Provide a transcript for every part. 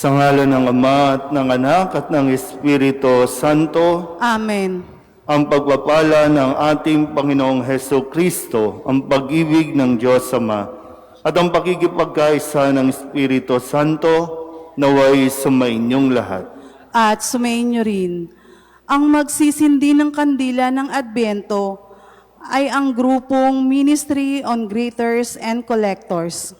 Sa ngalan ng Ama at ng Anak at ng Espiritu Santo, Amen. ang pagpapala ng ating Panginoong Heso Kristo, ang pag-ibig ng Diyos Ama, at ang pakikipagkaisa ng Espiritu Santo, naway sumainyong lahat. At sumayin niyo rin. Ang magsisindi ng kandila ng Adbyento ay ang grupong Ministry on Greeters and Collectors.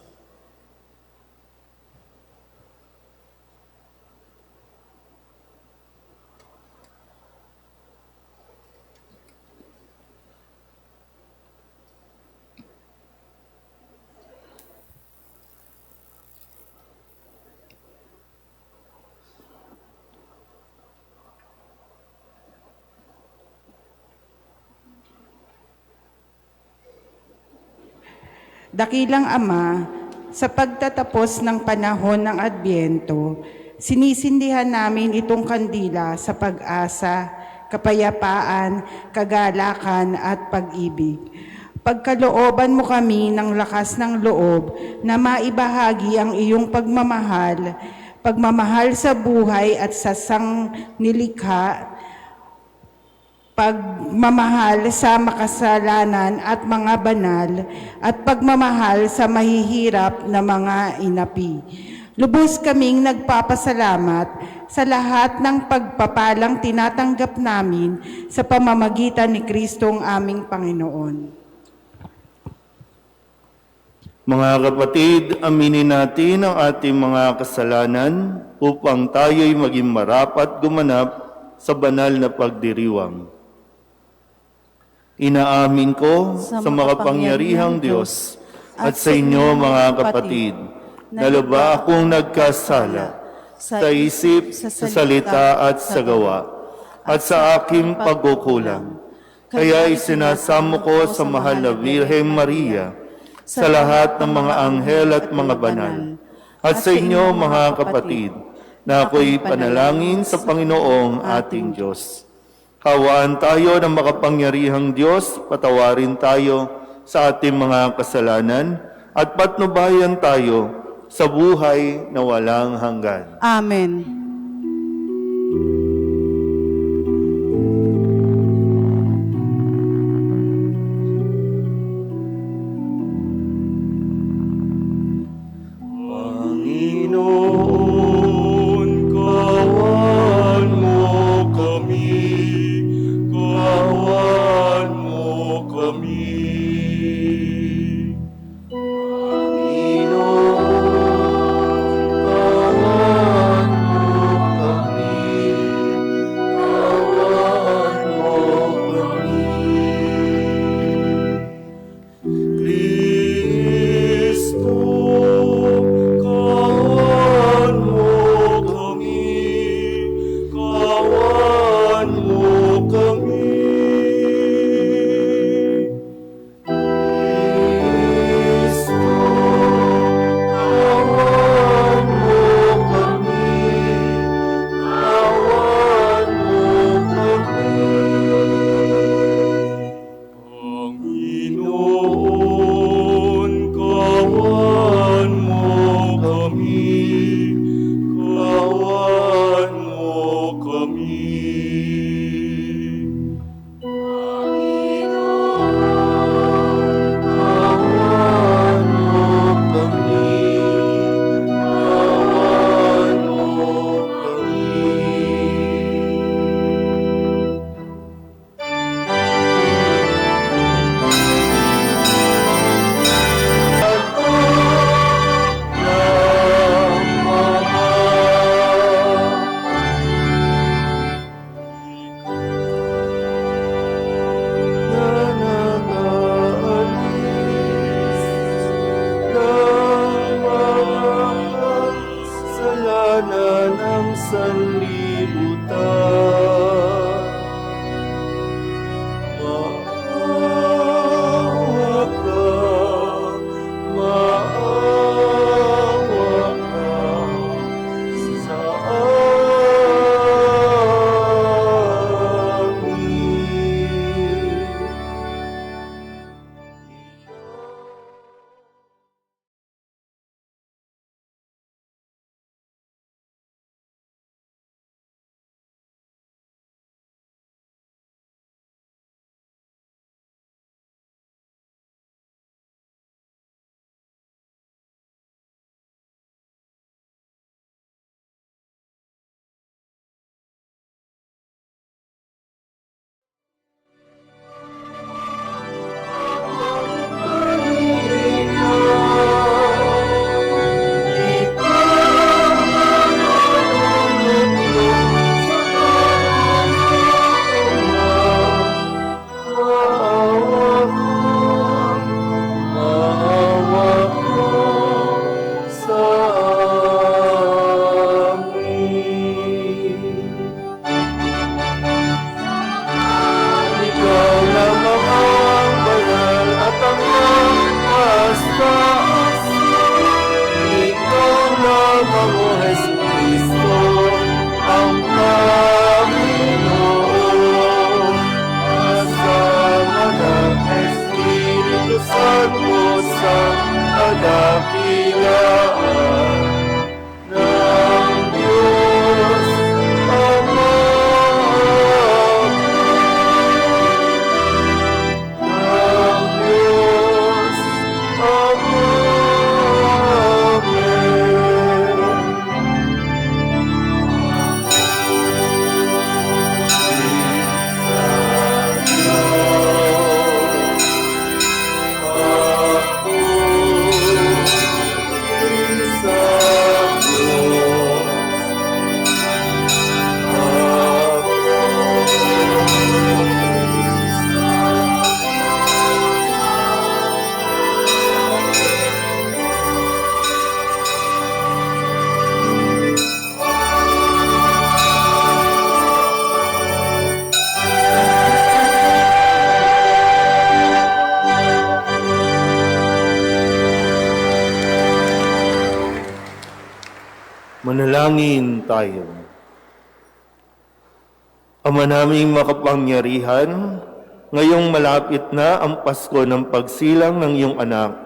Dakilang Ama, sa pagtatapos ng panahon ng Adbyento, sinisindihan namin itong kandila sa pag-asa, kapayapaan, kagalakan at pag-ibig. Pagkalooban mo kami ng lakas ng loob na maibahagi ang iyong pagmamahal sa buhay at sa sangnilikha, pagmamahal sa makasalanan at mga banal, at pagmamahal sa mahihirap na mga inapi. Lubos kaming nagpapasalamat sa lahat ng pagpapalang tinatanggap namin sa pamamagitan ni Kristong aming Panginoon. Mga kapatid, aminin natin ang ating mga kasalanan upang tayo'y maging marapat gumanap sa banal na pagdiriwang. Inaamin ko sa makapangyarihang Diyos at sa inyo mga kapatid, na lubha akong nagkasala sa isip, sa salita at sa gawa, at sa aking pagkukulang. Kaya isinasamo ko sa mahal na Birheng Maria, sa lahat ng mga anghel at mga banal, at sa inyo mga kapatid, na ako'y panalangin sa Panginoong ating Diyos. Hawaan tayo ng makapangyarihang Diyos, patawarin tayo sa ating mga kasalanan, at patnubayan tayo sa buhay na walang hanggan. Amen. Panginoon, kawan mo kami, kawan mo kami. Manalangin tayo. Ama naming makapangyarihan, ngayong malapit na ang Pasko ng pagsilang ng iyong anak,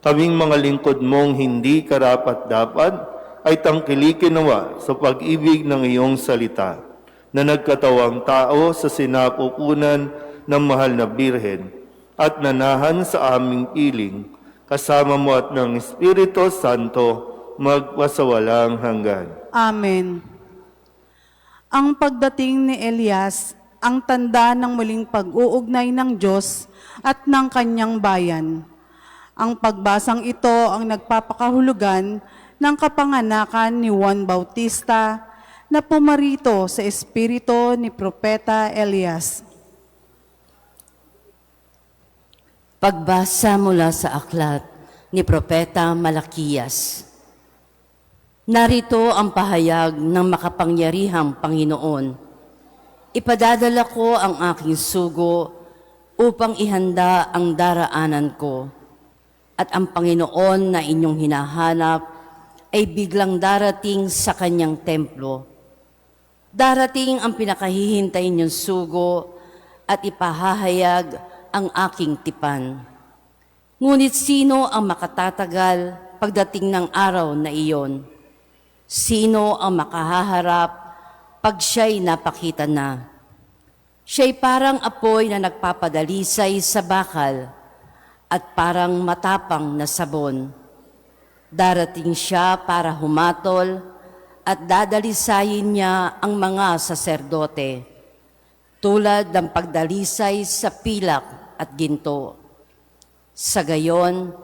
kaming mga lingkod mong hindi karapat-dapat ay tangkilikin nawa sa pag-ibig ng iyong salita na nagkatawang tao sa sinapupunan ng mahal na Birhen at nanahan sa aming piling, kasama mo at ng Espiritu Santo, magpasawalang hanggan. Amen. Ang pagdating ni Elias, ang tanda ng muling pag-uugnay ng Diyos at ng kanyang bayan. Ang pagbasang ito ang nagpapakahulugan ng kapanganakan ni Juan Bautista na pumarito sa espiritu ni Propeta Elias. Pagbasa mula sa aklat ni Propeta Malakiyas. Narito ang pahayag ng makapangyarihang Panginoon. Ipadadala ko ang aking sugo upang ihanda ang daraanan ko. At ang Panginoon na inyong hinahanap ay biglang darating sa kanyang templo. Darating ang pinakahihintay niyong sugo at ipahahayag ang aking tipan. Ngunit sino ang makatatagal pagdating ng araw na iyon? Sino ang makahaharap pag siya'y napakita na? Siya'y parang apoy na nagpapadalisay sa bakal at parang matapang na sabon. Darating siya para humatol at dadalisayin niya ang mga saserdote, tulad ng pagdalisay sa pilak at ginto. Sa gayon,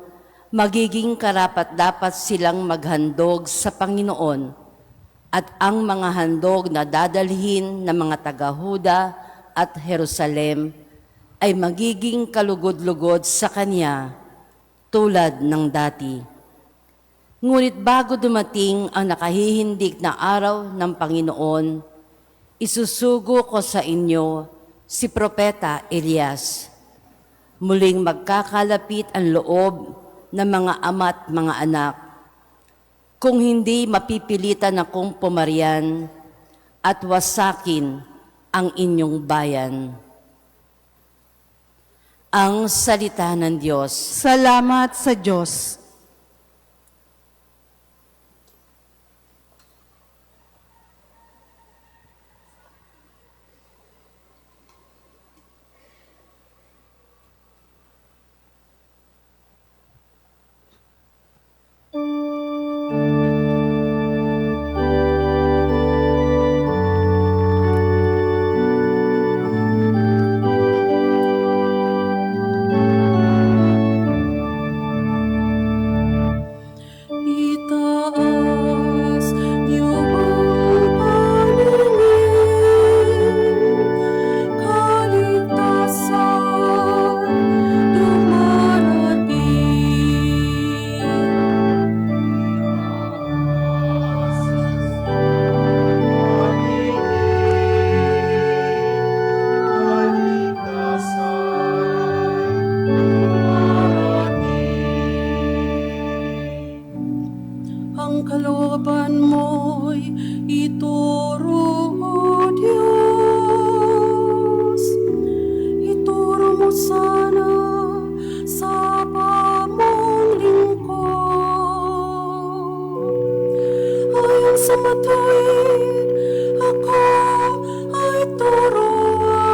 magiging karapat-dapat silang maghandog sa Panginoon at ang mga handog na dadalhin ng mga taga-Huda at Jerusalem ay magiging kalugod-lugod sa Kanya tulad ng dati. Ngunit bago dumating ang nakahihindik na araw ng Panginoon, isusugo ko sa inyo si Propeta Elias. Muling magkakalapit ang loob ng mga ama't mga anak, kung hindi mapipilitan akong pumarian at wasakin ang inyong bayan. Ang salita ng Diyos. Salamat sa Diyos. Itaas niyo ang paningin, kaligtasan ang kalooban mo'y ituro mo, Diyos. Ituro mo sana sa pamong lingkod. Ayon sa matuwid, ako ay turuan.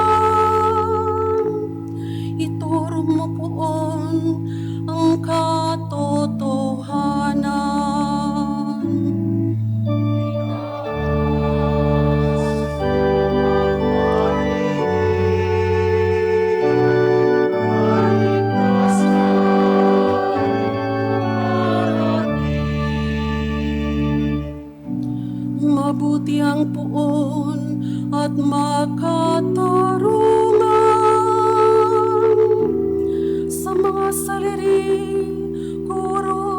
Ituro mo poon ang katotohanan. Mabuti ang puon at makatarungan sa mga saliri, kuro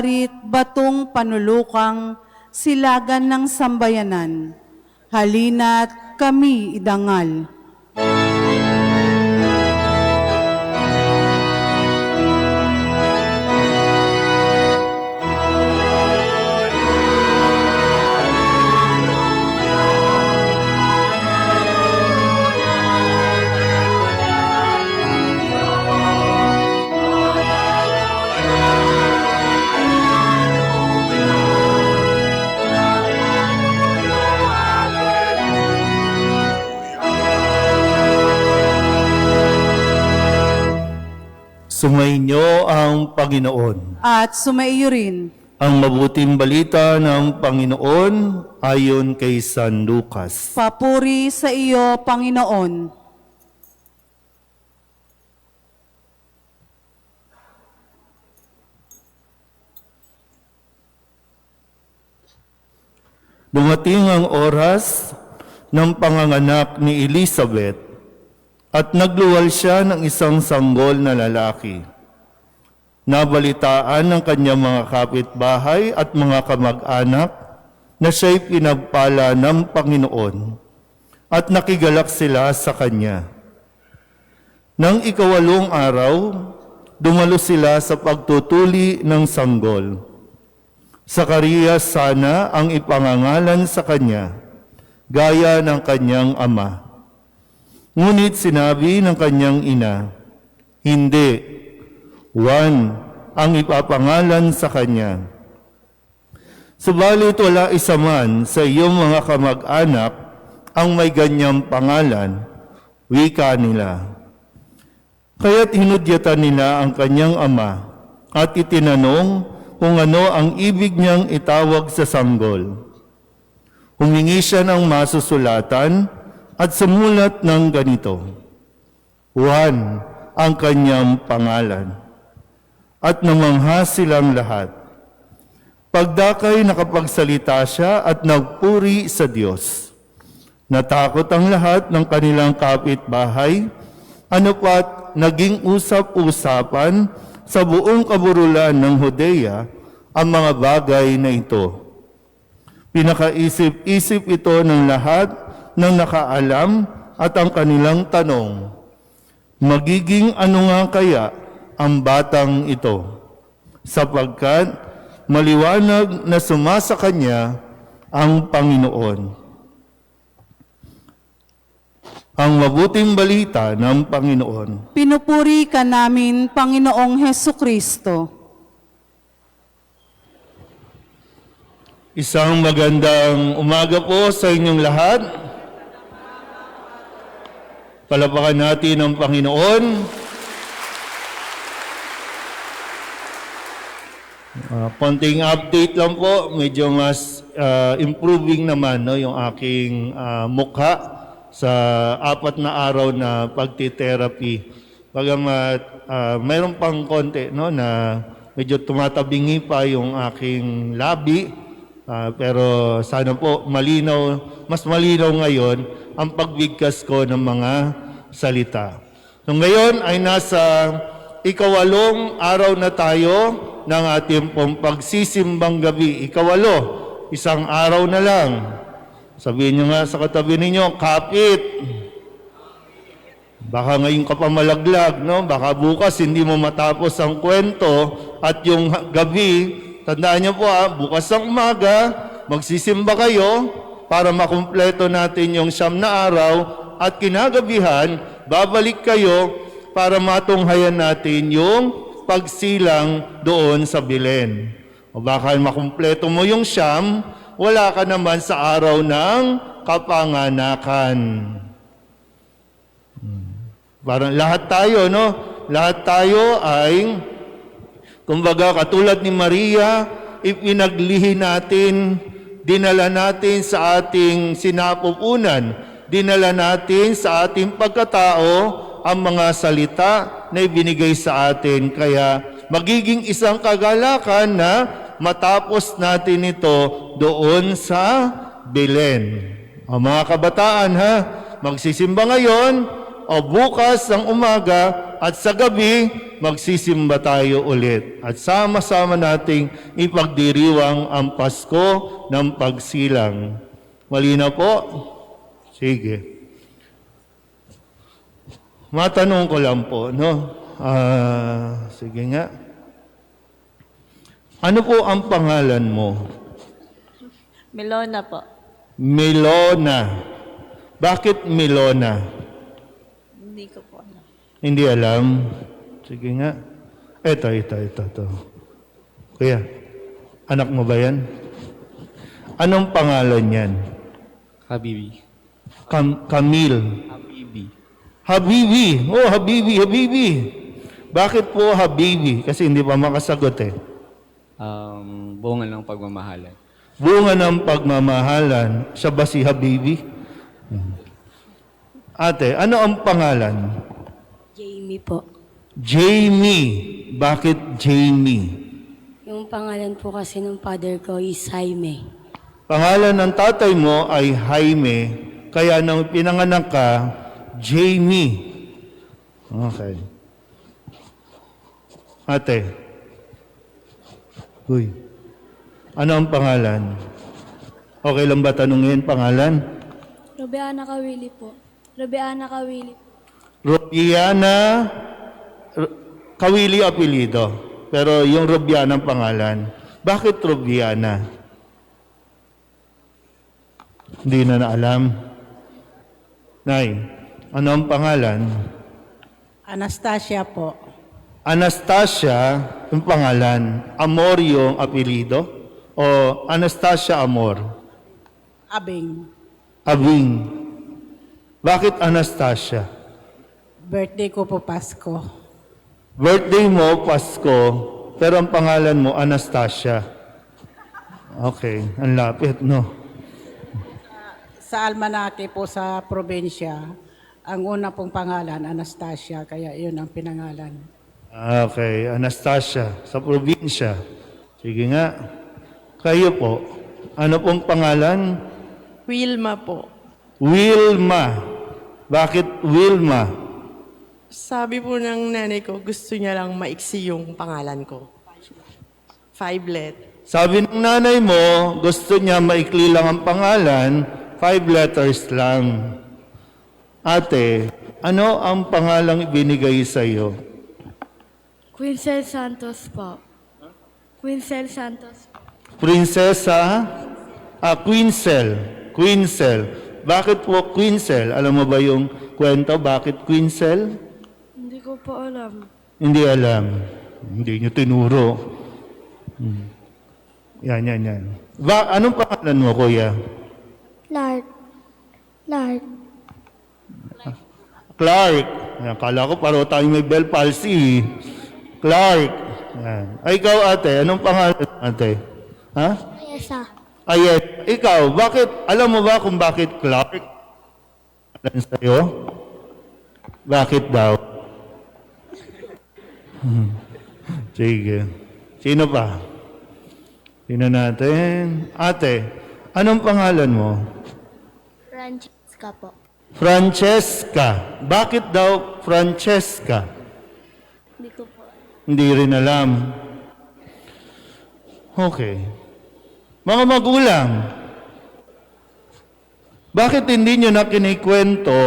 Sarit, batong panulukang, silagan ng sambayanan. Halina't kami idangal. Sumainyo ang Panginoon. At sumaiyo rin. Ang mabuting balita ng Panginoon ayon kay San Lucas. Papuri sa iyo, Panginoon. Dumating ang oras ng panganganak ni Elizabeth at nagluwal siya ng isang sanggol na lalaki. Nabalitaan ng kanyang mga kapitbahay at mga kamag-anak na siya'y pinagpala ng Panginoon at nakigalak sila sa kanya. Nang ikawalong araw, dumalo sila sa pagtutuli ng sanggol. Zacarias sana ang ipangangalan sa kanya, gaya ng kanyang ama. Ngunit sinabi ng kanyang ina, hindi, Juan ang ipapangalan sa kanya. Subalit wala isa man sa iyong mga kamag-anak ang may ganyang pangalan, wika nila. Kaya't hinudyatan nila ang kanyang ama at itinanong kung ano ang ibig niyang itawag sa sanggol. Humingi siya ng masusulatan at sumulat ng ganito, Juan ang kanyang pangalan. At namangha silang lahat. Pagdakay nakapagsalita siya at nagpuri sa Diyos. Natakot ang lahat ng kanilang kapitbahay, ano pat naging usap-usapan sa buong kaburulan ng Judea ang mga bagay na ito. Pinakaisip-isip ito ng lahat ng nakaalam at ang kanilang tanong, magiging ano nga kaya ang batang ito? Sapagkat maliwanag na sumasa kanya ang Panginoon. Ang mabuting balita ng Panginoon. Pinupuri ka namin, Panginoong Hesukristo. Isang magandang umaga po sa inyong lahat. Palapakan natin ang Panginoon. Konting update lang po, medyo mas improving naman no, yung aking mukha sa 4 na araw na pagti-therapy. Bagamat mayroon pang konti no, na medyo tumatabingi pa yung aking labi, pero sana po malinaw, mas malinaw ngayon ang pagbigkas ko ng mga salita. So ngayon ay nasa ikawalong araw na tayo ng ating pong pagsisimbang gabi. Ikawalo, isang araw na lang. Sabihin nyo nga sa katabi ninyo, kapit. Baka ngayon ka pa malaglag, no? Baka bukas hindi mo matapos ang kwento at yung gabi, tandaan nyo po bukas ang umaga, magsisimba kayo para makumpleto natin yung 9 na araw at kinagabihan, babalik kayo para matunghayan natin yung pagsilang doon sa Belen. O baka makumpleto mo yung 9, wala ka naman sa araw ng kapanganakan. Parang lahat tayo, no? Lahat tayo ay, kumbaga katulad ni Maria, ipinaglihi natin, dinala natin sa ating sinapupunan, dinala natin sa ating pagkatao ang mga salita na ibinigay sa atin. Kaya magiging isang kagalakan na matapos natin ito doon sa Belen. O mga kabataan magsisimba ngayon o bukas ng umaga at sa gabi magsisimba tayo ulit at sama-sama nating ipagdiriwang ang Pasko ng pagsilang. Malinaw po? Sige. Matanong ko lang po, no? Sige nga. Ano po ang pangalan mo? Melona po. Melona. Bakit Melona? Hindi ko po alam. Hindi alam. Sige nga. Ito. Kuya, anak mo ba yan? Anong pangalan yan? Habibi. Camille. Habibi. Habibi. Oh, Habibi. Bakit po Habibi? Kasi hindi pa makasagot eh. Bunga ng pagmamahalan. Bunga ng pagmamahalan. Siya ba si Habibi? Ate, ano ang pangalan? Jamie po. Jamie. Bakit Jamie? Yung pangalan po kasi ng father ko is Jaime. Pangalan ng tatay mo ay Jaime, kaya nang pinanganak ka, Jamie. Okay. Ate. Uy. Ano ang pangalan? Okay lang ba tanungin pangalan? Robiana Kawili po. Robiana Kawili. Robiana Kawili apelido. Pero yung Robiana ang pangalan. Bakit Robiana? Hindi na alam. Nay, ano ang pangalan? Anastasia po. Anastasia, yung pangalan. Amor yung apelido? O Anastasia Amor? Abing. Abing. Bakit Anastasia? Birthday ko po Pasko. Birthday mo, Pasko, pero ang pangalan mo, Anastasia. Okay, ang lapit, no? Sa almanake po sa probinsya, ang una pong pangalan, Anastasia, kaya yun ang pinangalan. Okay, Anastasia, sa probinsya. Sige nga. Kayo po, ano pong pangalan? Wilma po. Wilma. Bakit Wilma? Sabi po ng nanay ko, gusto niya lang maiksi yung pangalan ko. 5 Sabi ng nanay mo, gusto niya maikli lang ang pangalan, 5 letters lang. Ate, ano ang pangalang ibinigay sa iyo? Quincel Santos po. Quincel Santos. Prinsesa? Quincel. Quincel. Bakit po Quincel? Alam mo ba yung kwento? Bakit Quincel? Hindi ko po alam. Hindi alam. Hindi nyo tinuro. Yan. Anong pangalan mo, kuya? Clark. Clark. Yan, kala ko paro tayong may bell palsy. Clark. Yan. Ay, ikaw ate, anong pangalan ate? Ha? Ayesa. Ayet. Ikaw, bakit, alam mo ba kung bakit Clark? Alam sa'yo? Bakit daw? Sige. Sino pa? Sino natin? Ate, anong pangalan mo? Francesca po. Francesca. Bakit daw Francesca? Hindi ko po. Hindi rin alam. Okay. Mga magulang, bakit hindi nyo na kinikwento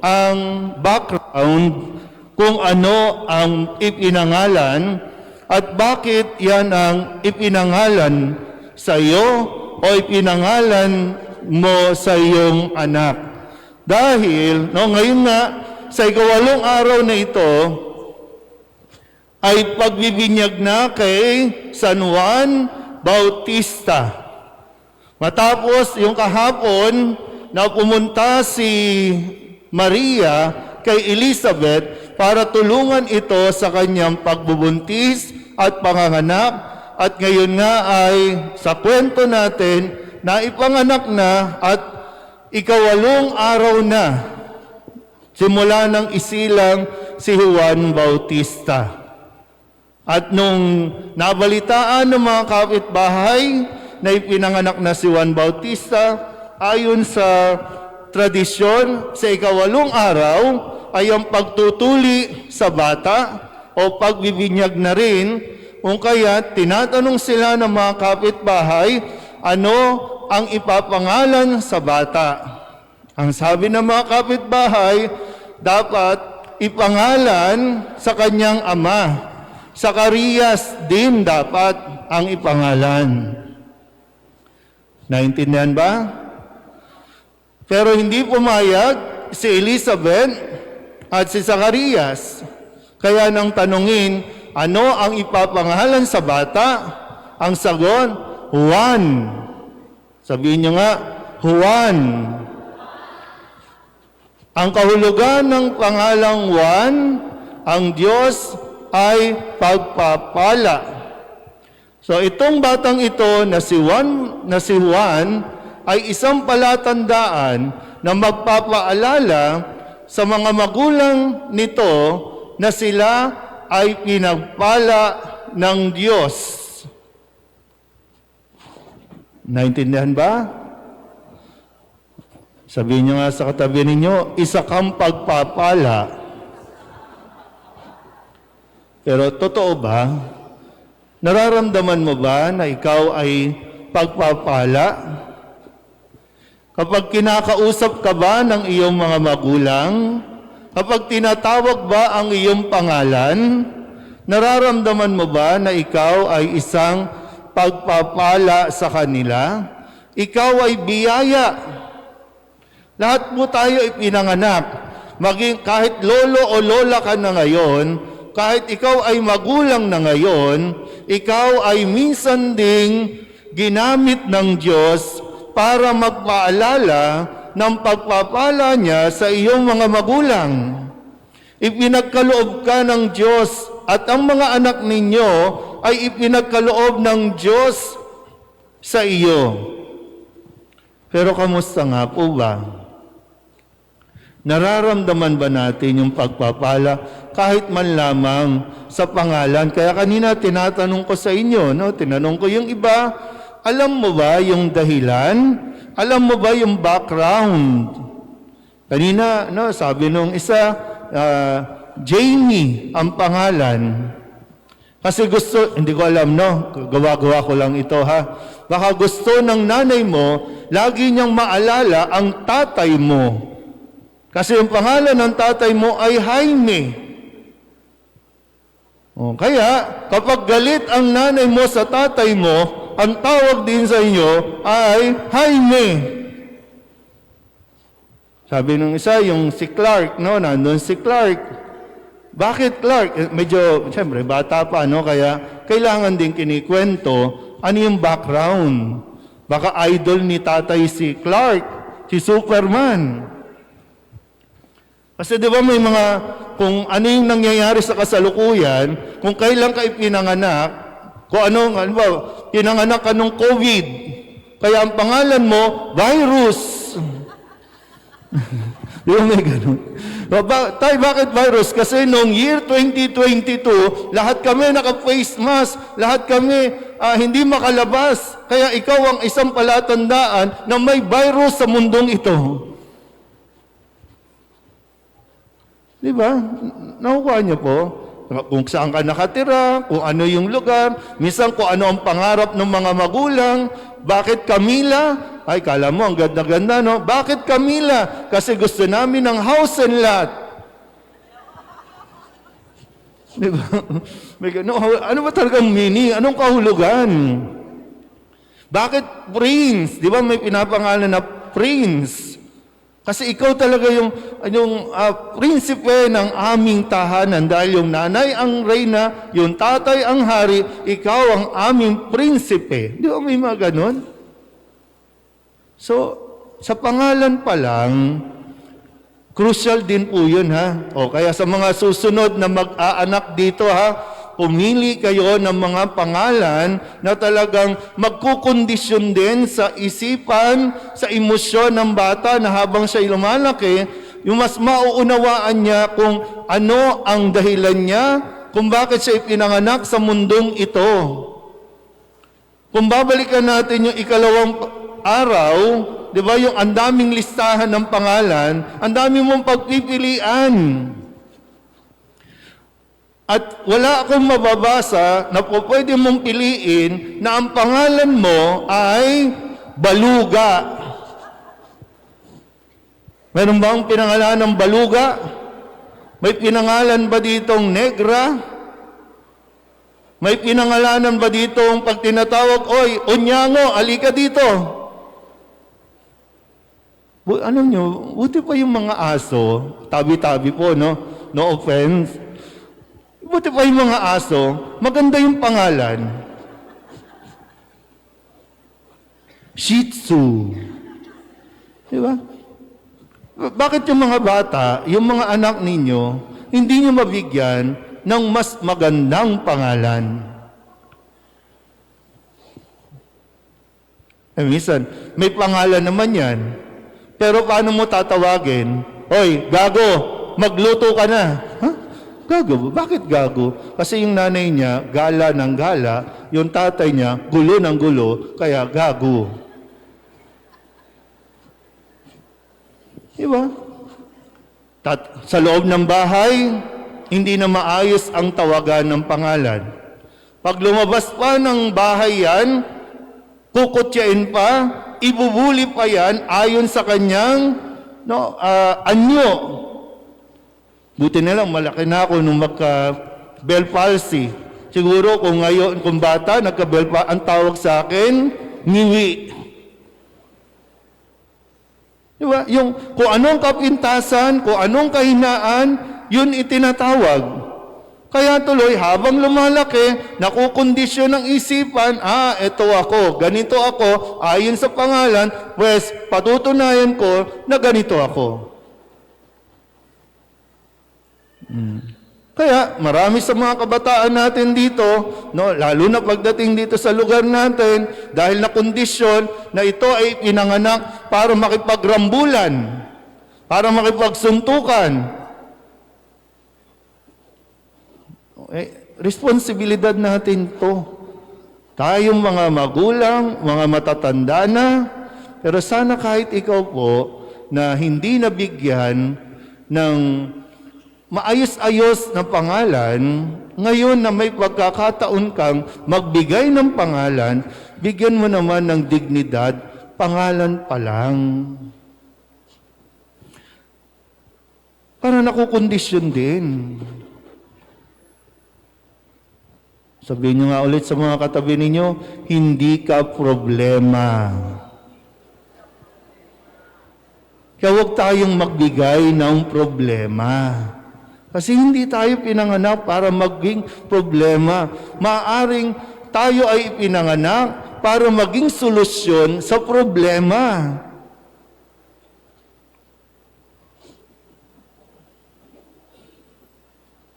ang background kung ano ang ipinangalan at bakit yan ang ipinangalan sa iyo o ipinangalan mo sa iyong anak? Dahil, ngayon nga, sa 8 araw na ito, ay pagbibinyag na kay San Juan Bautista. Matapos yung kahapon na pumunta si Maria kay Elizabeth para tulungan ito sa kanyang pagbubuntis at panganganak. At ngayon nga ay sa kwento natin na ipanganak na at 8 araw na simula ng isilang si Juan Bautista. At nung nabalitaan ng mga kapitbahay na ipinanganak na si Juan Bautista, ayon sa tradisyon, sa 8 araw ay ang pagtutuli sa bata o pagbibinyag na rin, kung kaya tinatanong sila ng mga kapitbahay, ano ang ipapangalan sa bata. Ang sabi ng mga kapitbahay, dapat ipangalan sa kanyang ama. Zacarias din dapat ang ipangalan. Naintindihan ba? Pero hindi pumayag si Elizabeth at si Zacarias. Kaya nang tanungin, ano ang ipapangalan sa bata? Ang sagot, Juan. Sabihin niyo nga, Juan. Ang kahulugan ng pangalang Juan, ang Diyos ay pagpapala. So itong batang ito na si Juan ay isang palatandaan na magpapaalala sa mga magulang nito na sila ay pinagpala ng Diyos. Naintindihan ba? Sabihin niyo nga sa katabi ninyo, isa kang pagpapala. Pero totoo ba? Nararamdaman mo ba na ikaw ay pagpapala? Kapag kinakausap ka ba ng iyong mga magulang? Kapag tinatawag ba ang iyong pangalan? Nararamdaman mo ba na ikaw ay isang pagpapala sa kanila? Ikaw ay biyaya. Lahat po tayo ipinanganak. Maging kahit lolo o lola ka na ngayon, kahit ikaw ay magulang na ngayon, ikaw ay minsan ding ginamit ng Diyos para magpaalala ng pagpapala niya sa iyong mga magulang. Ipinagkaloob ka ng Diyos at ang mga anak ninyo ay ipinagkaloob ng Diyos sa iyo. Pero kamusta nga po ba? Nararamdaman ba natin yung pagpapala kahit man lamang sa pangalan? Kaya kanina tinatanong ko sa inyo, no? Tinanong ko yung iba, alam mo ba yung dahilan? Alam mo ba yung background? Kanina, no, sabi nung isa, Jamie ang pangalan. Kasi gusto, hindi ko alam, no? Gawa-gawa ko lang ito, ha? Baka gusto ng nanay mo, lagi niyang maalala ang tatay mo. Kasi yung pangalan ng tatay mo ay Jaime. O, kaya, kapag galit ang nanay mo sa tatay mo, ang tawag din sa inyo ay Jaime. Sabi nung isa, yung si Clark, no? Nandun si Clark. Bakit Clark? Medyo, siyempre, bata pa, no? Kaya, kailangan din kinikwento ano yung background. Baka idol ni tatay si Clark, si Superman. Kasi di ba may mga, kung ano yung nangyayari sa kasalukuyan, kung kailan ka ipinanganak, kung ano ba, pinanganak ka nung COVID, kaya ang pangalan mo, virus. Di ba may ganun? Tay, bakit virus? Kasi noong year 2022, lahat kami naka-face mask, lahat kami hindi makalabas. Kaya ikaw ang isang palatandaan na may virus sa mundong ito. Di ba? Nakukuha niyo po? Kung saan ka nakatira, kung ano yung lugar, minsan kung ano ang pangarap ng mga magulang. Bakit Camila? Ay, kala mo, ang ganda-ganda, no? Bakit Camila? Kasi gusto namin ng house and lot. Di ba? Ano ba talagang meaning? Anong kahulugan? Bakit Prince? Di ba may pinapangalan na Prince? Kasi ikaw talaga yung prinsipe ng aming tahanan dahil yung nanay ang reyna, yung tatay ang hari, ikaw ang aming prinsipe. Di ba may mga ganon? So, sa pangalan pa lang, crucial din po yun, ha? O kaya sa mga susunod na mag-aanak dito, ha? Pumili kayo ng mga pangalan na talagang magkukondisyon din sa isipan, sa emosyon ng bata na habang siya lumalaki, yung mas mauunawaan niya kung ano ang dahilan niya, kung bakit siya ipinanganak sa mundong ito. Kung babalikan natin yung ikalawang araw, di ba yung ang daming listahan ng pangalan, ang dami mong pagpipilian. At wala akong mababasa na po pwede mong piliin na ang pangalan mo ay Baluga. Meron ba ang pinangalan ng Baluga? May pinangalan ba ditong Negra? May pinangalanan ba ditong pag tinatawag, oy, Onyango, alika dito? Ano nyo, buti pa yung mga aso, tabi-tabi po, no? No offense. Buti pa yung mga aso, maganda yung pangalan. Shih Tzu. Di ba? Bakit yung mga bata, yung mga anak ninyo, hindi nyo mabigyan ng mas magandang pangalan? Minsan, may pangalan naman yan. Pero paano mo tatawagin? Hoy, gago, magluto ka na. Huh? Gago? Bakit gago? Kasi yung nanay niya, gala ng gala, yung tatay niya, gulo ng gulo, kaya gago. Diba? Sa loob ng bahay, hindi na maayos ang tawagan ng pangalan. Pag lumabas pa ng bahay yan, kukutyain pa, ibubuli pa yan ayon sa kanyang anyo. Buti na lang, malaki na ako nung magka-Bell palsy. Siguro kung ngayon, kung bata, nagka-Bell palsy, ang tawag sa akin, ngiwi. Diba? Yung kung anong kapintasan, kung anong kahinaan, yun itinatawag. Kaya tuloy, habang lumalaki, nakukondisyon ng isipan, eto ako, ganito ako, ayon sa pangalan, pues patutunayan ko na ganito ako. Kaya marami sa mga kabataan natin dito, no, lalo na pagdating dito sa lugar natin, dahil na kondisyon na ito ay pinanganak para makipagrambulan, para makipagsuntukan. Responsibilidad natin to. Tayong mga magulang, mga matatanda na, pero sana kahit ikaw po na hindi nabigyan ng maayos-ayos na pangalan, ngayon na may pagkakataon kang magbigay ng pangalan, bigyan mo naman ng dignidad, pangalan pa lang. Para nakukondisyon din. Sabihin nyo nga ulit sa mga katabi ninyo, hindi ka problema. Kaya huwag tayong magbigay ng problema. Kasi hindi tayo pinanganak para maging problema. Maaring tayo ay pinanganak para maging solusyon sa problema.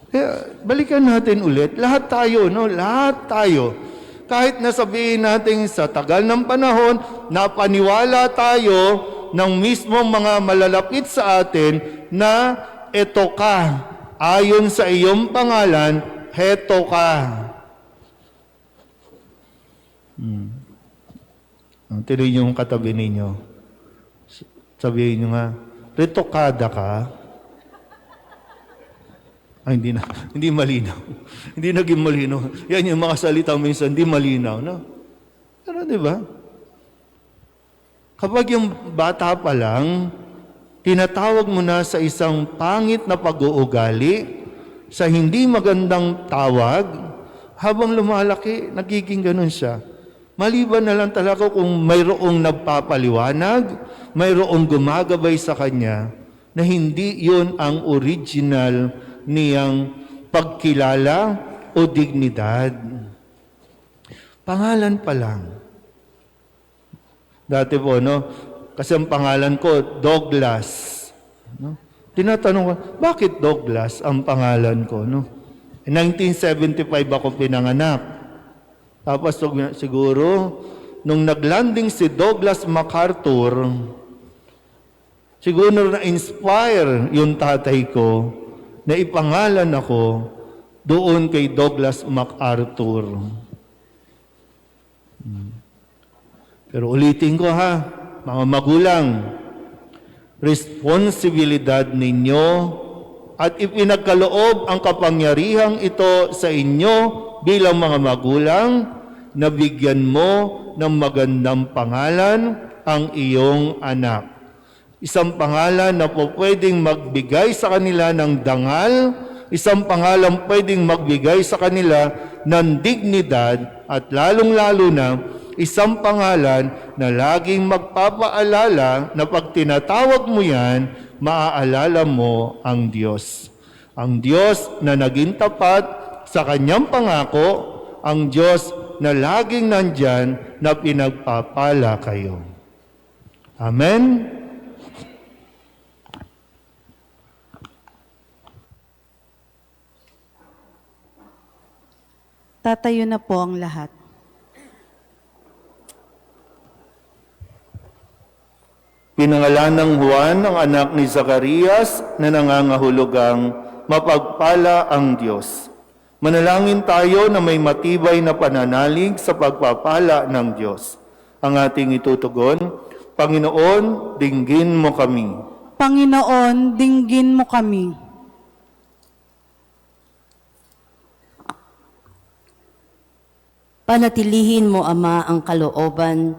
Kaya, balikan natin ulit, lahat tayo, no? Lahat tayo. Kahit nasabihin natin sa tagal ng panahon, napaniwala tayo ng mismong mga malalapit sa atin na eto ka. Ayon sa iyong pangalan, heto ka. Tinuloy yung katabi ninyo. Sabihin nyo nga, retokada ka. Ay, hindi malinaw. Hindi naging malinaw. Yan yung mga salita minsan, hindi malinaw, no? Pero di ba? Kapag yung bata pa lang, tinatawag mo na sa isang pangit na pag-uugali, sa hindi magandang tawag, habang lumalaki, nagiging ganun siya. Maliban na lang talaga kung mayroong nagpapaliwanag, mayroong gumagabay sa kanya, na hindi yun ang original niyang pagkilala o dignidad. Pangalan pa lang. Dati po, no? Kasi ang pangalan ko, Douglas. No? Tinatanong ko, bakit Douglas ang pangalan ko? No? In 1975 ako pinanganak. Tapos siguro, nung naglanding si Douglas MacArthur, siguro na-inspire yung tatay ko na ipangalan ako doon kay Douglas MacArthur. Pero ulitin ko ha, mga magulang, responsibilidad ninyo at ipinagkaloob ang kapangyarihang ito sa inyo bilang mga magulang, na bigyan mo ng magandang pangalan ang iyong anak. Isang pangalan na po pwedeng magbigay sa kanila ng dangal, isang pangalan pwedeng magbigay sa kanila ng dignidad, at lalong-lalo na isang pangalan na laging magpapaalala na pag tinatawag mo yan, maaalala mo ang Diyos. Ang Diyos na naging tapat sa kanyang pangako, ang Diyos na laging nandyan na pinagpapala kayo. Amen? Tatayo na po ang lahat. Pinangalan ng Juan, ang anak ni Zacarias, na nangangahulugang mapagpala ang Diyos. Manalangin tayo na may matibay na pananalig sa pagpapala ng Diyos. Ang ating itutugon, Panginoon, dinggin mo kami. Panginoon, dinggin mo kami. Panatilihin mo, Ama, ang kalooban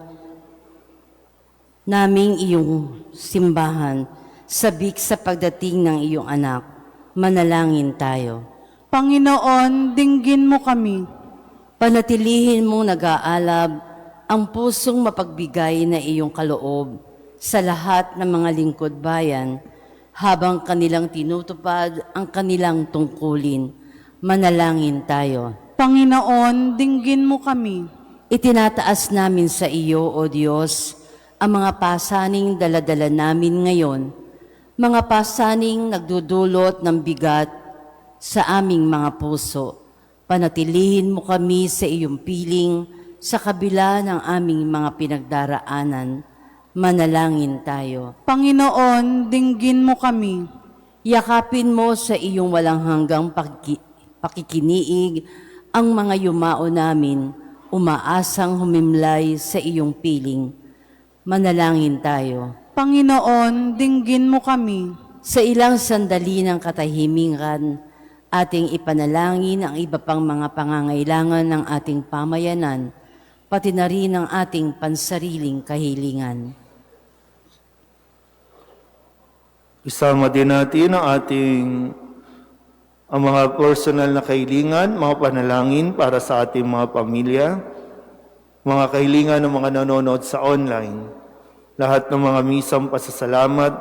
naming iyong simbahan, sabik sa pagdating ng iyong anak. Manalangin tayo. Panginoon, dinggin mo kami. Panatilihin mo nag-aalab ang pusong mapagbigay na iyong kaloob sa lahat ng mga lingkod bayan habang kanilang tinutupad ang kanilang tungkulin. Manalangin tayo. Panginoon, dinggin mo kami. Itinataas namin sa iyo, O Diyos, ang mga pasaning daladala namin ngayon, mga pasaning nagdudulot ng bigat sa aming mga puso. Panatilihin mo kami sa iyong piling sa kabila ng aming mga pinagdaraanan. Manalangin tayo. Panginoon, dinggin mo kami. Yakapin mo sa iyong walang hanggang pakikiniig ang mga yumao namin, umaasang humimlay sa iyong piling. Manalangin tayo. Panginoon, dinggin mo kami. Sa ilang sandali ng katahimikan, ating ipanalangin ang iba pang mga pangangailangan ng ating pamayanan, pati na rin ang ating pansariling kahilingan. Isama din natin ang mga personal na kahilingan, mga panalangin para sa ating mga pamilya, mga kahilingan ng mga nanonood sa online, lahat ng mga misang pasasalamat,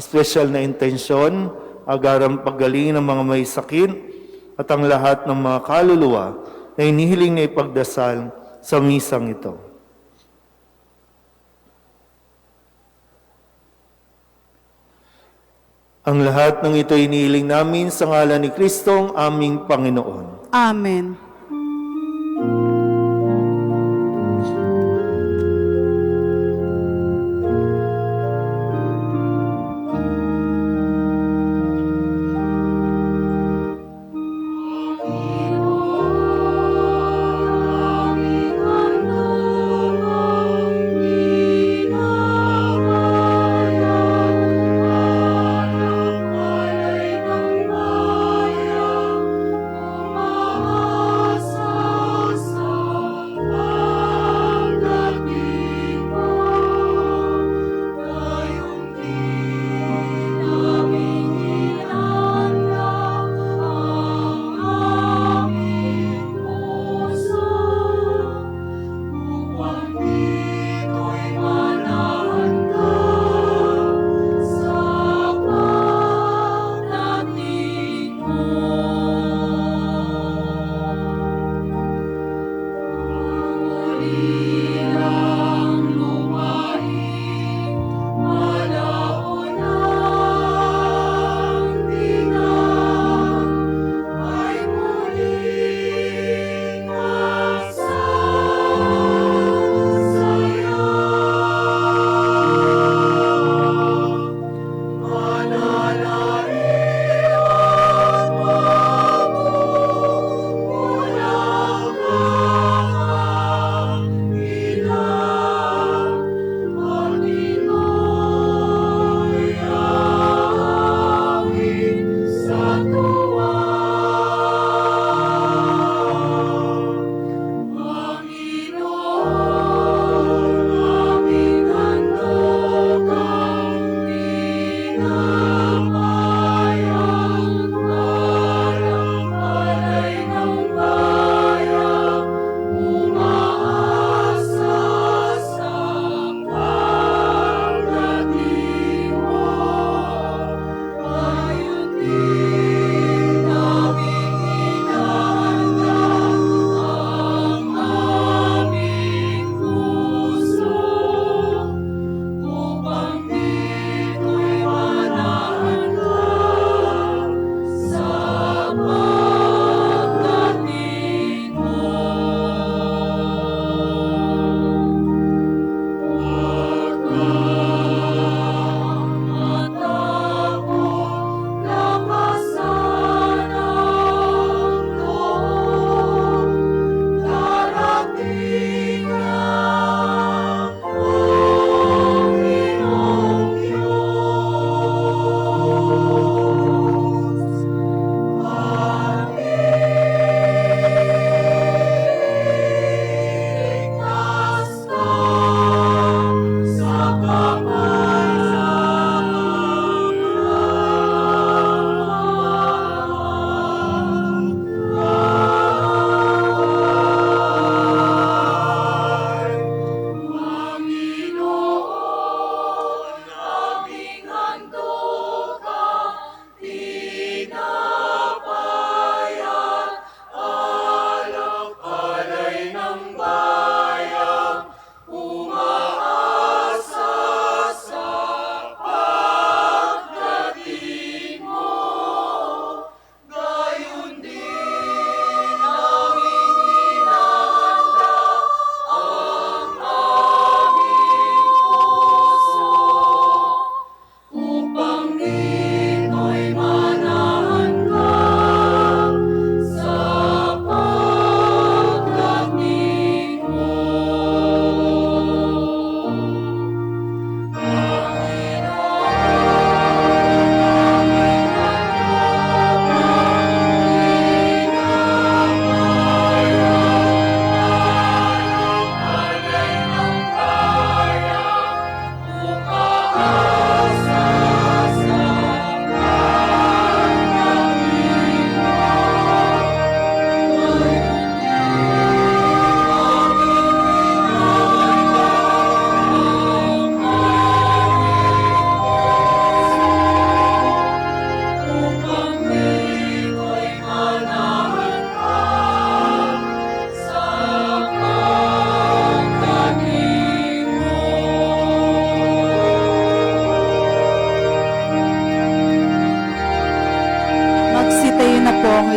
special na intensyon, agarang paggaling ng mga may sakit, at ang lahat ng mga kaluluwa na inihiling na ipagdasal sa misang ito. Ang lahat ng ito inihiling namin sa ngalan ni Kristong aming Panginoon. Amen.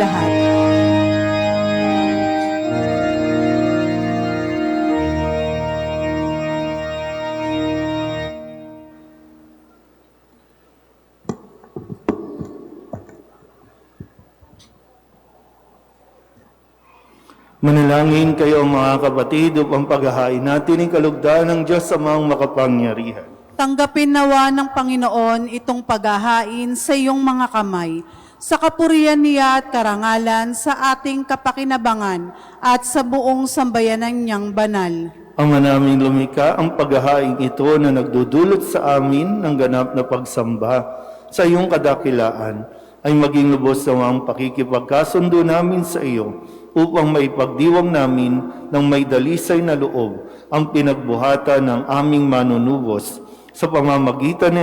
lahat. Manalangin kayo mga kapatid upang paghahain natin ang kalugdan ng Diyos Amang makapangyarihan. Tanggapin nawa ng Panginoon itong paghahain sa iyong mga kamay, sa kapurihan niya at karangalan sa ating kapakinabangan at sa buong sambayanan niyang banal. Ama naming lumikha, ang paghahain ito na nagdudulot sa amin ng ganap na pagsamba sa iyong kadakilaan ay maging lubos na ang pakikipagkasundo namin sa iyo upang maipagdiwang namin ng may dalisay na loob ang pinagbuhatan ng aming manunubos sa pamamagitan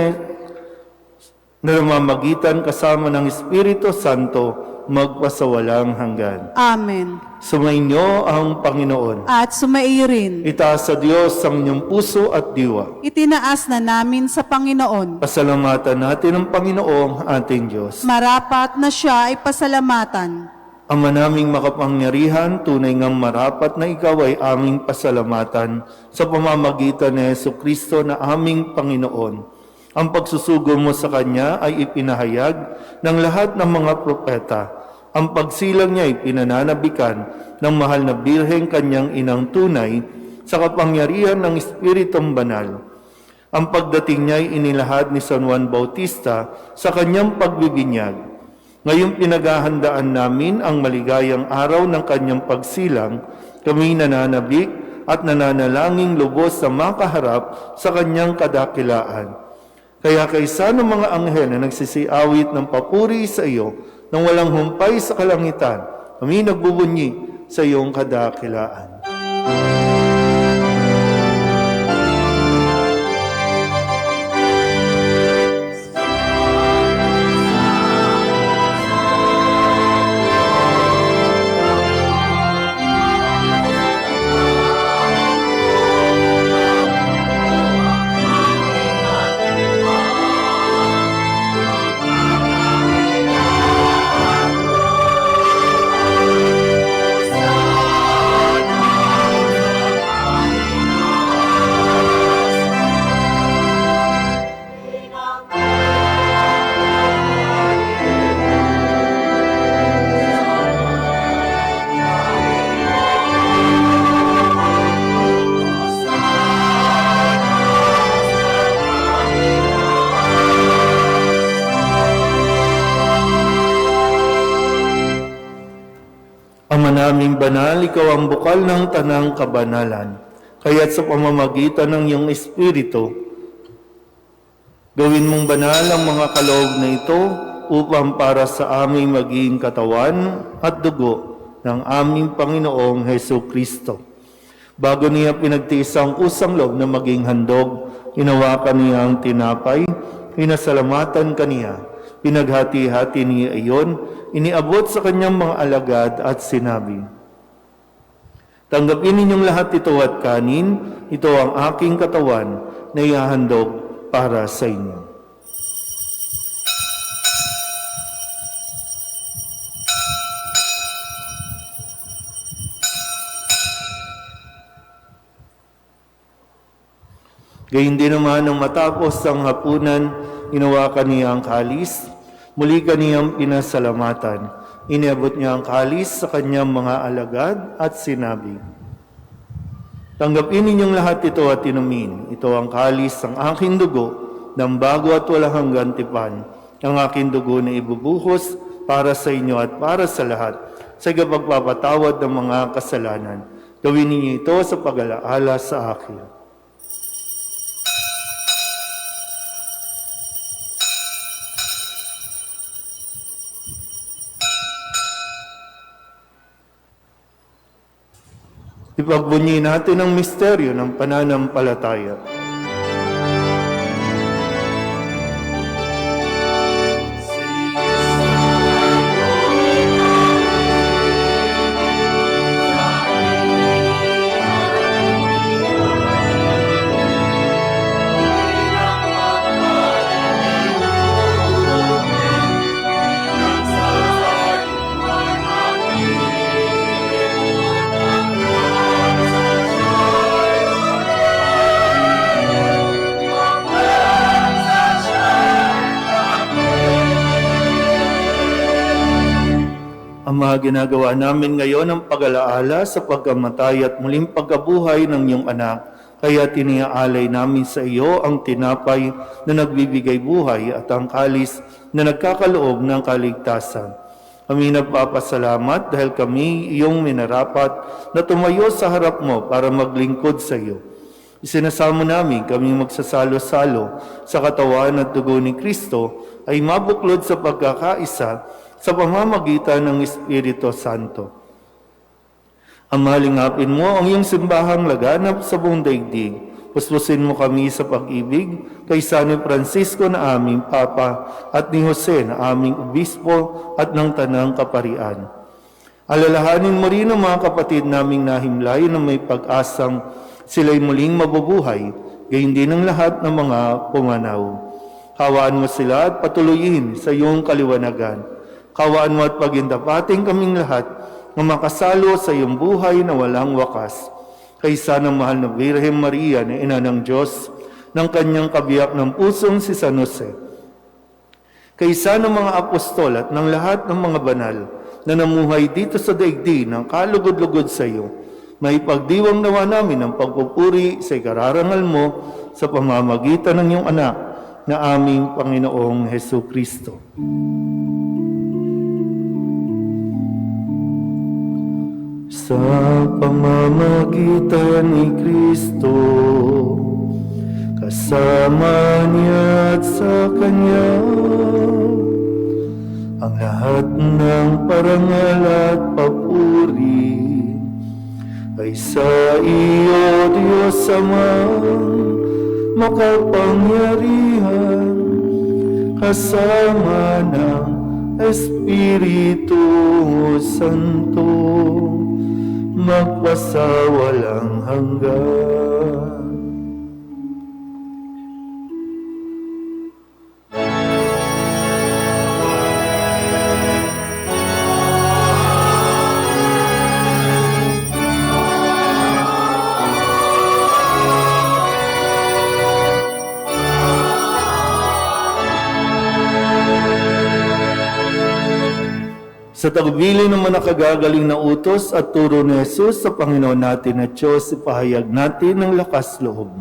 kasama ng Espiritu Santo magpasawalang hanggan. Amen. Sumainyo ang Panginoon. At sumaiyo rin. Itaas sa Diyos ang inyong puso at diwa. Itinaas na namin sa Panginoon. Pasalamatan natin ang Panginoong ating Diyos. Marapat na siya ay pasalamatan. Ama naming makapangyarihan, tunay ngang marapat na ikaw ay aming pasalamatan sa pamamagitan ni Jesucristo na aming Panginoon. Ang pagsusugo mo sa Kanya ay ipinahayag ng lahat ng mga propeta. Ang pagsilang niya ay pinananabikan ng mahal na Birheng Kanyang inang tunay sa kapangyarihan ng Espiritong Banal. Ang pagdating niya ay inilahad ni San Juan Bautista sa kanyang pagbibinyag. Ngayong pinaghahandaan namin ang maligayang araw ng kanyang pagsilang, kami nananabik at nananalangin lubos sa makaharap sa kanyang kadakilaan. Kaya kaysa ng mga anghel na nagsisiawit ng papuri sa iyo nang walang humpay sa kalangitan, kami nagbubunyi sa iyong kadakilaan. Ama naming banal, ikaw ang bukal ng tanang kabanalan. Kaya't sa pamamagitan ng iyong Espiritu, gawin mong banal ang mga kaloob na ito upang para sa aming maging katawan at dugo ng aming Panginoong Jesucristo. Bago niya pinagtiis ang kusang loob na maging handog, hinawakan niya ang tinapay, pinasalamatan kaniya, pinaghati-hati niya iyon, iniabot sa kanyang mga alagad at sinabi, "Tanggapin ninyong lahat ito at kanin, ito ang aking katawan na ihahandog para sa inyo." Gayun din naman nang matapos ang hapunan, hinawakan niya ang kalis, muli kaniyang pinasalamatan. Iniabot niya ang kalis sa kanyang mga alagad at sinabi, "Tanggapin ninyong lahat ito at inumin. Ito ang kalis ng aking dugo, ng bago at walang hanggang tipan. Ang aking dugo na ibubuhos para sa inyo at para sa lahat, sa pagpapatawad ng mga kasalanan. Gawin ninyo ito sa pag-alaala sa akin." Ipagbunyi natin ang misteryo ng pananampalataya. mga ginagawa namin ngayon ang pag-alaala sa pagkamatay at muling pagkabuhay ng iyong anak. Kaya tiniaalay namin sa iyo ang tinapay na nagbibigay buhay at ang kalis na nagkakaloob ng kaligtasan. Kami nagpapasalamat dahil kami iyong minarapat na tumayo sa harap mo para maglingkod sa iyo. Isinasamo namin kami magsasalo-salo sa katawan at dugo ni Kristo ay mabuklod sa pagkakaisa sa pamamagitan ng Espiritu Santo. Amalingapin mo ang iyong simbahang laganap sa buong daigdig. Puspusin mo kami sa pag-ibig kay San Francisco na aming Papa at ni Jose na aming Obispo at ng Tanang Kaparian. Alalahanin mo rin ang mga kapatid naming nahimlay na may pag-asang sila'y muling mabubuhay, gayon din ang lahat ng mga pumanaw. Hawaan mo sila at patuloyin sa iyong kaliwanagan. Kawaan mo at pagindapating kaming lahat na makasalo sa iyong buhay na walang wakas. Kaysa ng mahal na Birhen Maria na ina ng Diyos, ng kanyang kabiyak ng pusong si San Jose. Kaysa ng mga apostol at ng lahat ng mga banal na namuhay dito sa daigdig ng kalugod-lugod sa iyo, may pagdiwang nawa namin ang pagpupuri sa ikararangal mo sa pamamagitan ng iyong anak na aming Panginoong Hesu Kristo. Sa pamamagitan ni Kristo, kasama niya at sa Kanya, ang lahat ng parangal at papuri ay sa iyo, Diyos Amang makapangyarihan, kasama ng Espiritu Santo, magpasawalang hanggan. Sa tagubilin ng mga nakagagaling na utos at turo ni Jesus sa Panginoon natin at Diyos, ipahayag natin ng lakas loob.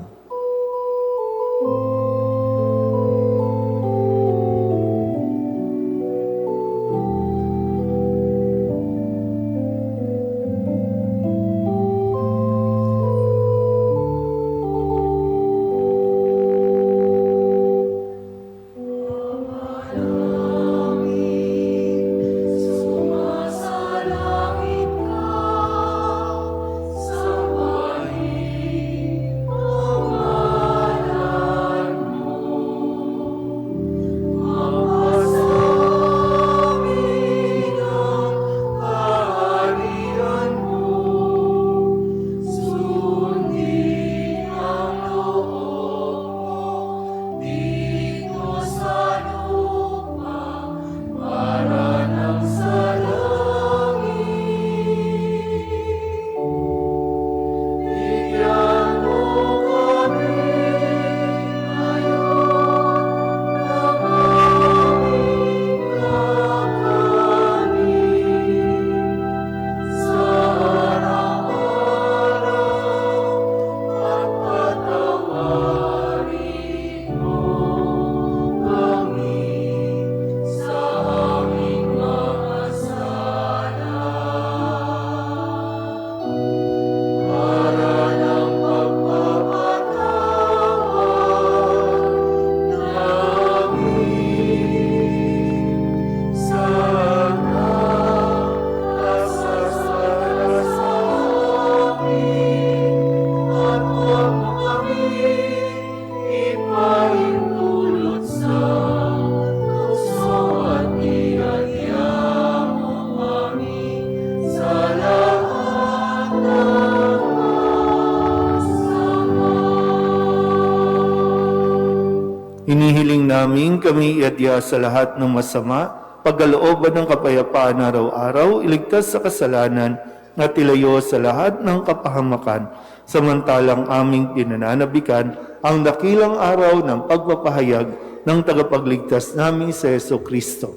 Hinihiling namin kami iadya sa lahat ng masama, pagkalooban ng kapayapaan araw-araw, iligtas sa kasalanan at ilayo sa lahat ng kapahamakan, samantalang aming pinananabikan ang dakilang araw ng pagpapahayag ng tagapagligtas namin sa Hesu Kristo.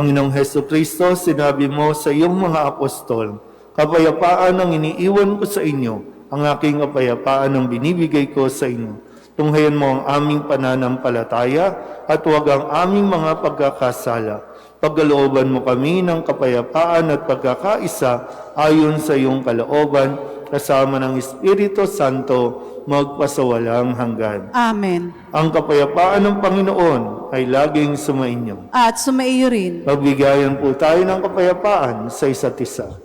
Panginoong Heso Kristo, sinabi mo sa iyong mga apostol, kapayapaan ang iniiwan ko sa inyo, ang aking kapayapaan ang binibigay ko sa inyo. Tunghayan mo ang aming pananampalataya at huwag ang aming mga pagkakasala. Pagkalooban mo kami ng kapayapaan at pagkakaisa ayon sa iyong kalooban, kasama ng Espiritu Santo, magpasawalang hanggan. Amen. Ang kapayapaan ng Panginoon ay laging sumainyo. At sumaiyo rin. Magbigayan po tayo ng kapayapaan sa isa't isa.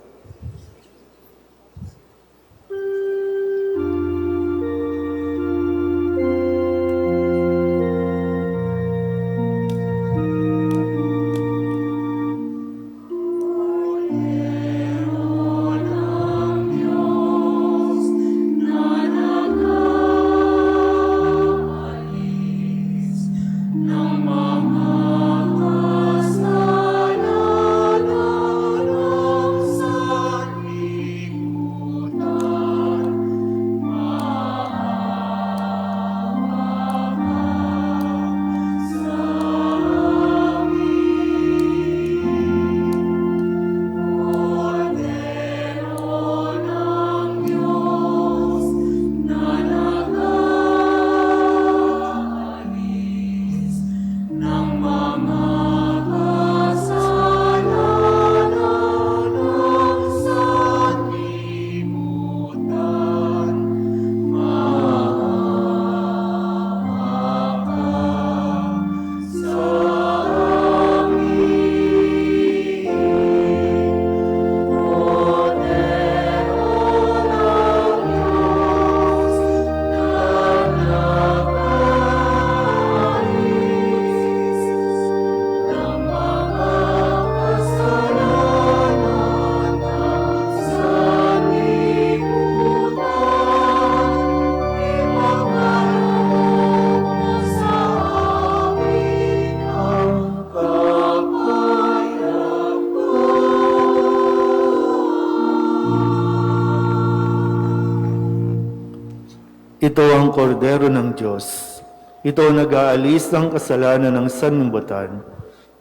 Ito ang kordero ng Diyos. Ito ang nag-aalis ng kasalanan ng sanlibutan.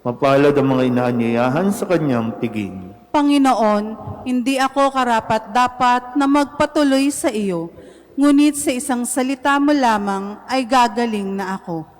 Mapalad ang mga inaanyayahan sa kanyang piging. Panginoon, hindi ako karapat-dapat na magpatuloy sa iyo, ngunit sa isang salita mo lamang ay gagaling na ako.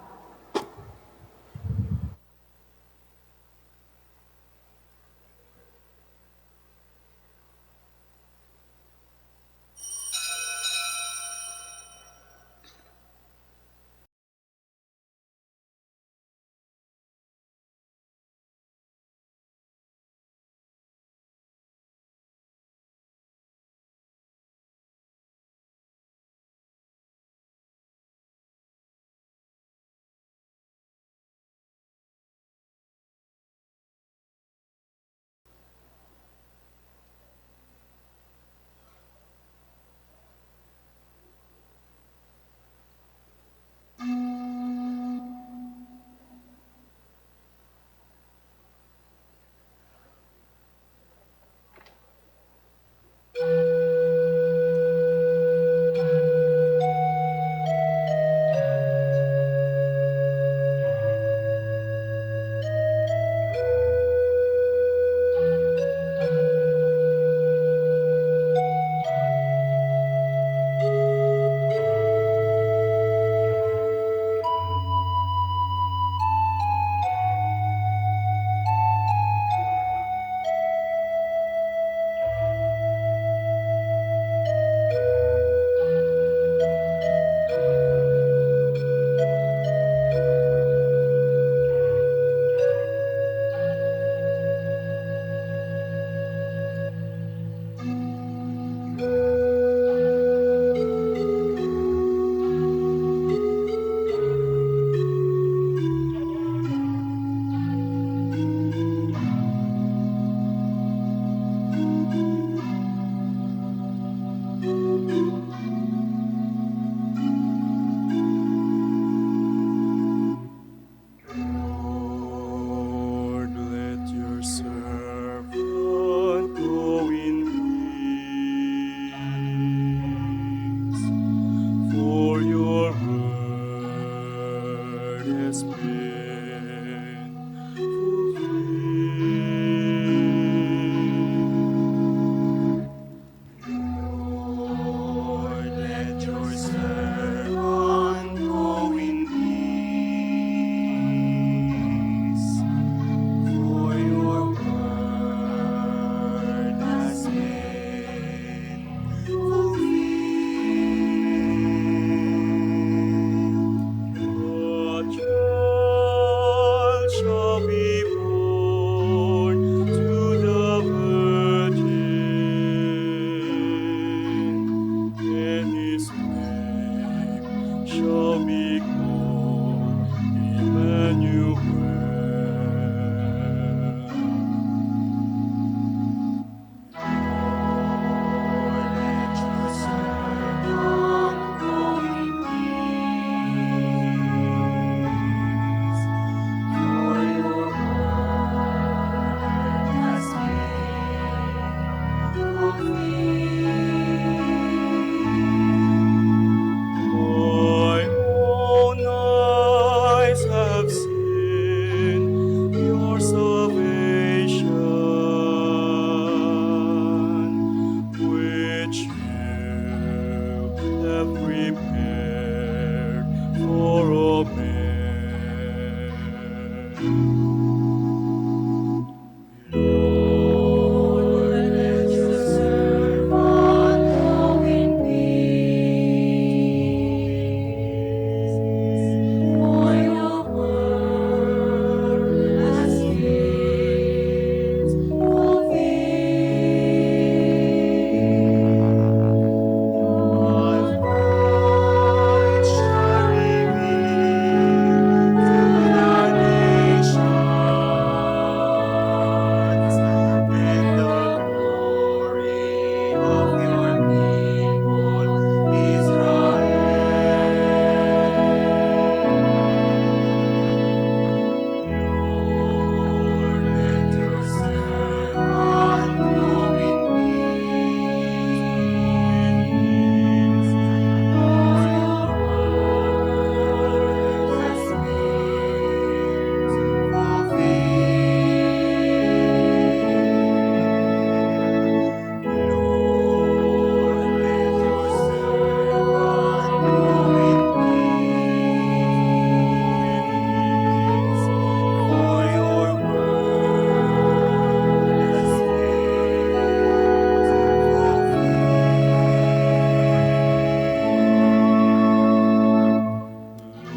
be called Emmanuel. My own eyes have seen your salvation, which you have prepared for all men. Lord, let your servant go in peace, for your word has been fulfilled. Thy light shall reveal to the nations, and the glory of your people Israel. Lord, let your servant go in peace, for your word has been fulfilled. Lord, let your servant go in peace, for your word has been fulfilled.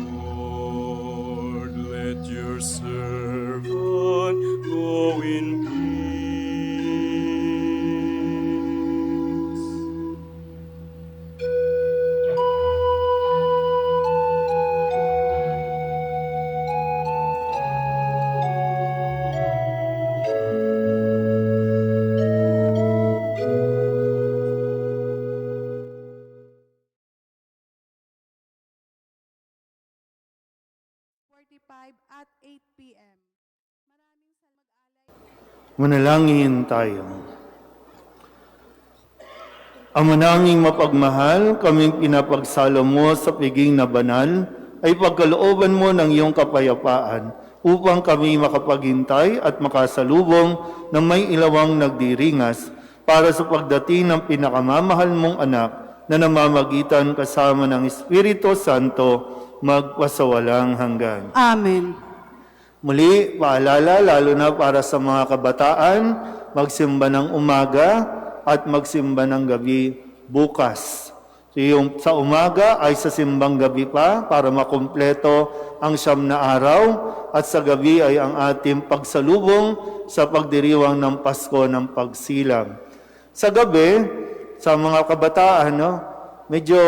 Lord, let your servant go in peace. at 8 p.m. Maraming salamat. Manalangin tayo. Ama naming mapagmahal, kaming pinapagsalo mo sa piging na banal, ay pagkalooban mo ng iyong kapayapaan upang kami makapaghintay at makasalubong ng may ilawang nagdiringas para sa pagdating ng pinakamamahal mong anak na namamagitan kasama ng Espiritu Santo magpasawalang hanggan. Amen. Muli, paalala, lalo na para sa mga kabataan, magsimba ng umaga at magsimba ng gabi bukas. So yung sa umaga ay sa simbang gabi pa para makumpleto ang 9 na araw at sa gabi ay ang ating pagsalubong sa pagdiriwang ng Pasko ng Pagsilang. Sa gabi, sa mga kabataan, medyo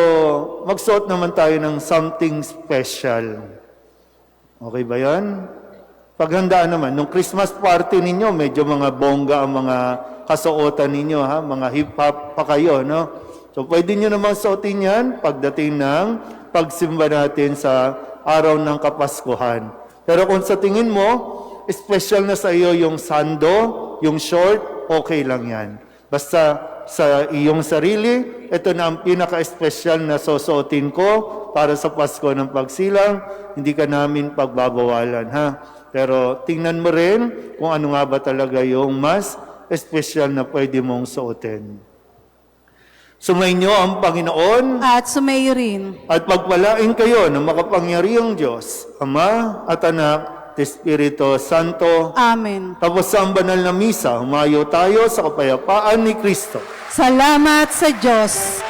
magsuot naman tayo ng something special. Okay ba yan? Paghandaan naman, nung Christmas party ninyo, medyo mga bongga ang mga kasuotan ninyo, ha? Mga hip-hop pa kayo, no? So, pwede nyo naman suotin yan pagdating ng pagsimba natin sa araw ng Kapaskuhan. Pero kung sa tingin mo, special na sa iyo yung sando, yung short, okay lang yan. Basta sa iyong sarili, ito na ang pinaka-special na susuotin ko para sa Pasko ng Pagsilang, hindi ka namin pagbabawalan, ha? Pero tingnan mo rin kung ano nga ba talaga yung mas special na pwede mong suotin. Sumainyo ang Panginoon At sumayo rin. at pagpalain kayo ng makapangyarihang Diyos, Ama at Anak at Espiritu Santo. Amen. Tapos sa ang banal na misa, humayo tayo sa kapayapaan ni Kristo. Salamat sa Diyos.